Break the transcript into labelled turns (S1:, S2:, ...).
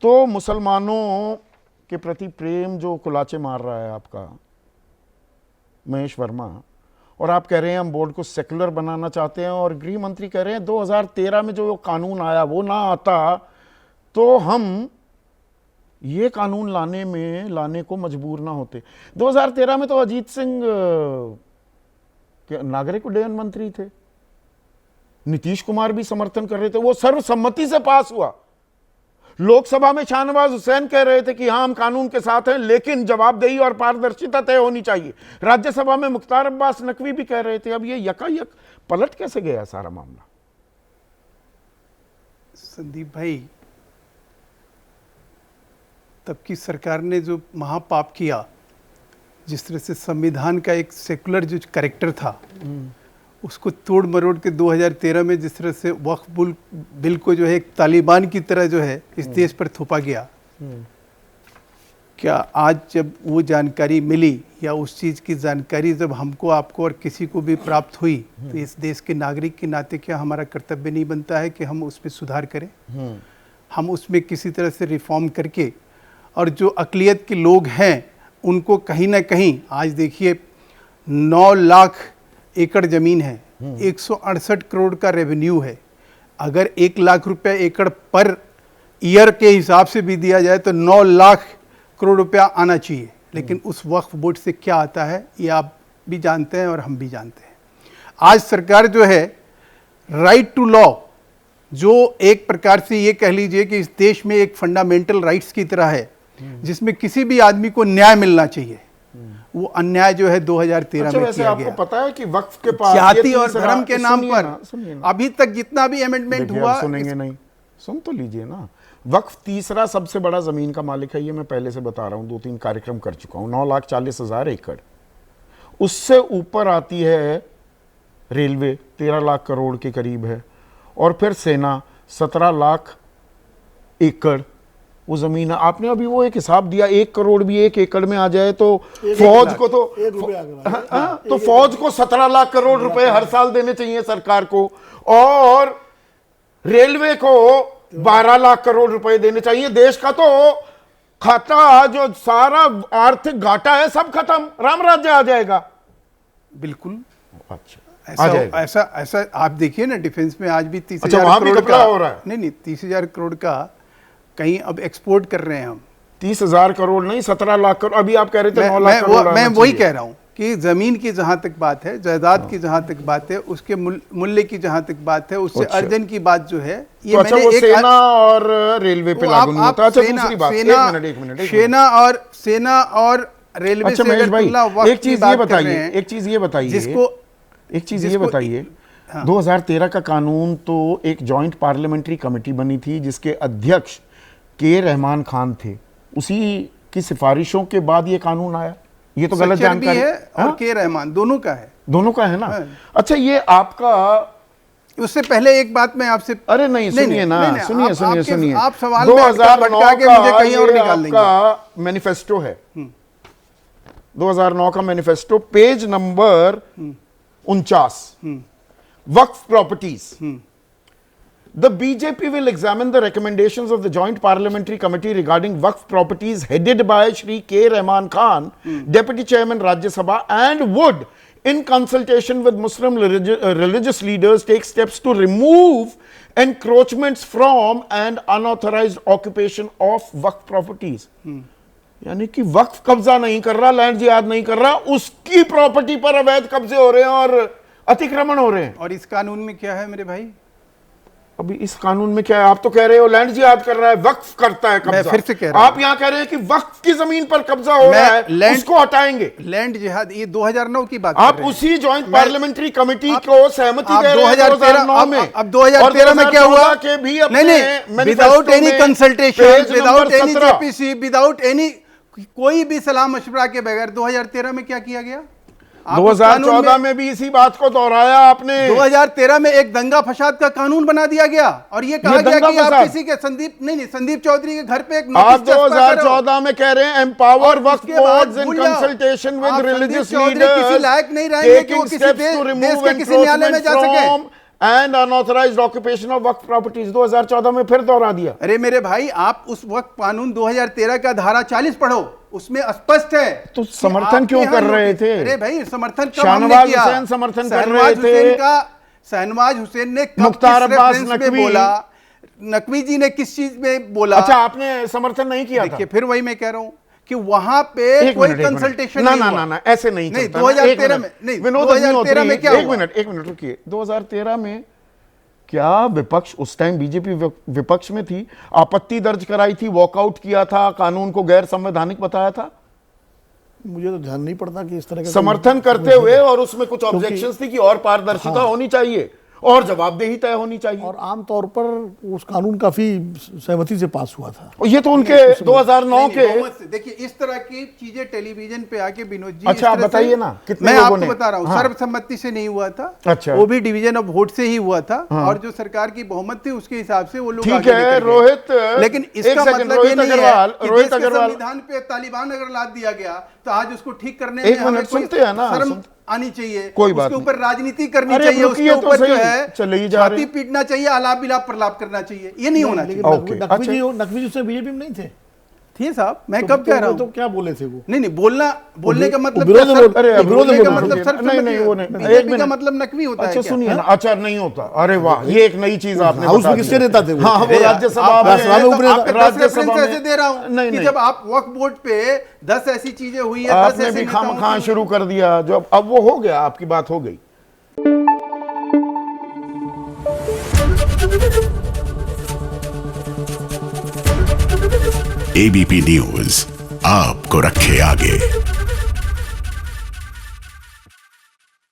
S1: तो मुसलमानों के प्रति प्रेम जो कुलाचे मार रहा है आपका महेश वर्मा, और आप कह रहे हैं हम बोर्ड को सेकुलर बनाना चाहते हैं, और गृह मंत्री कह रहे हैं 2013 में जो कानून आया वो ना आता तो हम ये कानून लाने को मजबूर ना होते। 2013 में तो अजीत सिंह नागरिक उड्डयन मंत्री थे, नीतीश कुमार भी समर्थन कर रहे थे, वो सर्वसम्मति से पास हुआ। लोकसभा में शाहनवाज हुसैन कह रहे थे कि हाँ हम कानून के साथ हैं, लेकिन जवाबदेही और पारदर्शिता तय होनी चाहिए। राज्यसभा में मुख्तार अब्बास नकवी भी कह रहे थे। अब ये यकायक पलट कैसे गया सारा मामला?
S2: संदीप भाई, तब की सरकार ने जो महापाप किया, जिस तरह से संविधान का एक सेकुलर जो कैरेक्टर था उसको तोड़ मरोड़ के 2013 में जिस तरह से वक्फ बिल को जो है एक तालिबान की तरह जो है इस देश पर थोपा गया, क्या आज जब वो जानकारी मिली या उस चीज़ की जानकारी जब हमको, आपको और किसी को भी प्राप्त हुई, तो इस देश के नागरिक के नाते क्या हमारा कर्तव्य नहीं बनता है कि हम उसमें सुधार करें, हम उसमें किसी तरह से रिफॉर्म करके, और जो अक़लियत के लोग हैं उनको कहीं ना कहीं, आज देखिए 9 लाख एकड़ ज़मीन है, 168 करोड़ का रेवेन्यू है, अगर 1 लाख रुपया एकड़ पर ईयर के हिसाब से भी दिया जाए तो 9 लाख करोड़ रुपया आना चाहिए। लेकिन उस वक्फ बोर्ड से क्या आता है ये आप भी जानते हैं और हम भी जानते हैं। आज सरकार जो है राइट टू लॉ, जो एक प्रकार से ये कह लीजिए कि इस देश में एक फंडामेंटल राइट्स की तरह है, जिसमें किसी भी आदमी को न्याय मिलना चाहिए, वो अन्याय जो है 2013 में किया
S1: आपको
S2: गया।
S1: पता है कि वक्फ के पास
S2: जाति और धर्म के नाम पर अभी तक जितना भी अमेंडमेंट हुआ,
S1: सुनेंगे नहीं, सुन तो लीजिए ना। वक्फ तीसरा सबसे बड़ा जमीन का मालिक है, ये मैं पहले से बता रहा हूं, 2-3 कार्यक्रम कर चुका हूं। 9,40,000 एकड़, उससे ऊपर आती है रेलवे 13 लाख करोड़ के करीब है, और फिर सेना 17 लाख एकड़ वो जमीन है। आपने अभी वो एक हिसाब दिया, 1 करोड़ भी 1 एकड़ में आ जाए तो फौज को तो फौज को 17 लाख करोड़ रुपए हर साल देने चाहिए सरकार को, और रेलवे को 12 लाख करोड़ रुपए देने चाहिए। देश का तो खाता, जो सारा आर्थिक घाटा है, सब खत्म, राम राज्य आ जाएगा।
S2: बिल्कुल
S1: अच्छा,
S2: ऐसा आप देखिए ना, डिफेंस में आज भी 30,000
S1: करोड़ का हो रहा है।
S2: नहीं 30,000 करोड़ का कहीं अब एक्सपोर्ट कर रहे हैं हम।
S1: 30,000 करोड़ नहीं, 17 लाख करोड़। अभी आप कह रहे थे 9 लाख करोड़।
S2: मैं वही कह रहा हूं कि जमीन की जहां तक बात है, जायदाद की जहां तक बात है, उसके मूल्य की जहां तक बात है, उससे अर्जन की बात जो है, ये
S1: तो मैंने एक सेना और रेलवे पे लागू नहीं होता। अच्छा, दूसरी बात, एक मिनट,
S2: सेना और रेलवे से
S1: एक चीज ये बताइए, 2013 का कानून तो एक जॉइंट पार्लियामेंट्री कमेटी बनी थी जिसके अध्यक्ष के रहमान खान थे, उसी की सिफारिशों के बाद ये कानून आया। ये तो गलत जानकारी
S2: है, और के रहमान दोनों का है ना।
S1: अच्छा, ये आपका,
S2: उससे पहले एक बात मैं आपसे,
S1: अरे नहीं, सुनिए ना, सुनिए,
S2: आप सवाल
S1: 2009
S2: के मुझे कहीं और निकाल देंगे।
S1: का मैनिफेस्टो है, 2009 का manifesto, page number 49, Waqf properties. The BJP will examine the recommendations of the Joint Parliamentary Committee regarding Waqf properties headed by Shri K. Rahman Khan, Deputy Chairman Rajya Sabha, and would, in consultation with Muslim religious leaders, take steps to remove encroachments from and unauthorized occupation of Waqf properties. यानी कि वक्फ कब्जा नहीं कर रहा, land जिहाद नहीं कर रहा, उसकी प्रॉपर्टी पर अवैध कब्जे हो रहे हैं और अतिक्रमण हो रहे हैं।
S2: और इस कानून में क्या है मेरे भाई?
S1: अभी इस कानून में क्या है? आप तो कह रहे हो लैंड जिहाद कर रहा है, वक्फ करता है कब्जा।
S2: मैं फिर से कह रहा हूं,
S1: आप यहां कह रहे हैं कि वक्फ की जमीन पर कब्जा हो रहा है, उसको हटाएंगे।
S2: लैंड जिहाद, ये 2009 की बात
S1: आप उसी जॉइंट पार्लियामेंट्री कमिटी को सहमति दे रहे हैं 2009 में।
S2: अब 2013 में क्या हुआ?
S1: के भी
S2: नहीं, without any consultation, without any JPC, without any, कोई भी सलाह मशवरा के बगैर 2013 में क्या किया गया?
S1: 2014 में भी इसी बात को दोहराया आपने।
S2: 2013 में एक दंगा फसाद का कानून बना दिया गया और ये कहा गया कि आप किसी के संदीप चौधरी के घर पे एक
S1: आप 2014 में कह रहे हैं empower Waqf boards in consultation with religious leaders,
S2: किसी लायक नहीं रहेंगे कि वो किसी देश के किसी न्यायालय में जा सके।
S1: एंड अनऑथराइज्ड ऑक्यूपेशन ऑफ वक्फ प्रॉपर्टीज 2014 में फिर दोहरा दिया।
S2: अरे मेरे भाई, आप उस वक्त कानून 2013 का धारा 40 पढ़ो, उसमें स्पष्ट है।
S1: तो समर्थन क्यों कर रहे थे?
S2: अरे भाई, समर्थन कब हमने
S1: शाहनवाज
S2: किया?
S1: हुसैन समर्थन कर
S2: शहनवाज
S1: रहे थे।
S2: हुसैन का, शहनवाज हुसैन ने कब
S1: मुख्तार
S2: किस
S1: अब्बास
S2: रेफरेंस में
S1: नकवी
S2: बोला? नकवी जी ने किस चीज में बोला?
S1: अच्छा, आपने समर्थन नहीं किया था?
S2: देखिए, फिर वही मैं कह रहा हूं कि वहां पे कोई कंसल्टेशन
S1: ना
S2: नहीं
S1: ना
S2: हुआ।
S1: ना ना, ऐसे नहीं
S2: नहीं,
S1: चलता।
S2: 2013 में नहीं,
S1: विनोद
S2: 2013 में क्या हुआ?
S1: एक मिनट रुकिए। 2013 में क्या विपक्ष, उस टाइम बीजेपी विपक्ष में थी, आपत्ति दर्ज कराई थी, वॉकआउट किया था, कानून को गैर संवैधानिक बताया था?
S3: मुझे तो ध्यान नहीं पड़ता कि इस तरह का
S1: समर्थन करते हुए, और उसमें कुछ ऑब्जेक्शंस थी कि और पारदर्शिता होनी चाहिए और जवाबदेही तय होनी चाहिए।
S3: और आमतौर पर उस कानून काफी सहमति से पास हुआ था।
S1: और ये तो उनके 2009 के।
S2: देखिए, इस तरह की चीजें टेलीविजन पे आके विनोद जी,
S1: अच्छा, आप बताइए ना, कितने
S2: मैं
S1: लोगों
S2: आपको
S1: ने?
S2: बता रहा हूँ,
S1: हाँ।
S2: सर्वसम्मति से नहीं हुआ था।
S1: अच्छा।
S2: वो भी डिवीजन ऑफ वोट से ही हुआ था।
S1: हाँ।
S2: और जो सरकार की बहुमत थी उसके हिसाब से वो लोग
S1: ठीक
S2: आगे
S1: है,
S2: लेकर गए।
S1: रोहित,
S2: लेकिन
S1: एक
S2: इसका
S1: सेकंड,
S2: मतलब ये
S1: रोहित
S2: नहीं है
S1: अग्रवाल,
S2: कि
S1: रोहित
S2: देश के
S1: अग्रवाल।
S2: संविधान पे तालिबान अगर लाद दिया गया तो आज उसको ठीक करने
S1: एक
S2: में हमें
S1: मिनट,
S2: कोई
S1: सुनते हैं ना,
S2: शर्म आनी चाहिए।
S1: कोई बात
S2: उसके
S1: नहीं।
S2: ऊपर राजनीति करनी
S1: अरे
S2: चाहिए,
S1: रुकिए
S2: उसके
S1: तो
S2: ऊपर जो
S1: सही,
S2: है
S1: चले ही जा रहे
S2: छाती
S1: हैं।
S2: पीटना चाहिए, आलाप बिलाप प्रलाप करना चाहिए, ये नहीं होना चाहिए।
S3: लेकिन
S1: ओके, अच्छा।
S3: नकवी जी उसमें बीजेपी में नहीं थे।
S2: थी साहब, मैं
S3: तो
S2: कब कह रहा
S3: तो
S2: हूँ?
S3: क्या बोले थे वो?
S2: नहीं, बोलने का मतलब
S3: विरोध
S2: क्या?
S3: में-
S1: अरे,
S2: नहीं,
S1: विरोध
S2: बोलने
S1: में
S2: का
S1: बोलना
S2: मतलब
S1: चाहिए।
S2: सर्वसम्मति
S1: नहीं, वो नहीं। एक
S2: बीजेपी का
S1: मिनट।
S2: मतलब नकवी होता है
S1: अच्छा,
S2: क्या?
S1: सुनिए ना। अच्छा, नहीं होता। अरे वाह, ये एक नई चीज आपने
S3: हाउस
S1: बता
S3: में
S1: दी।
S3: किसके नेता थे वो?
S1: हाँ, वो
S2: अरे यार,
S1: राज्यसभा
S2: आप-
S1: में,
S3: राज्यसभा में
S2: तो
S3: उपनेता-
S2: आपके 10
S1: राज्यसभा
S2: रेफरेंस ऐसे
S1: में
S2: दे रहा हूँ
S1: नहीं
S2: कि
S1: नहीं,
S2: जब आप वक्फ बोर्ड पे 10 ऐसी चीजें हुई है, 10
S1: आपने
S2: ऐसे
S1: भी
S2: नेताओं
S1: खामखां
S2: की-
S1: शुरू कर दिया। जो अब वो हो गया, आपकी बात हो गई।
S4: एबीपी न्यूज आपको रखे आगे।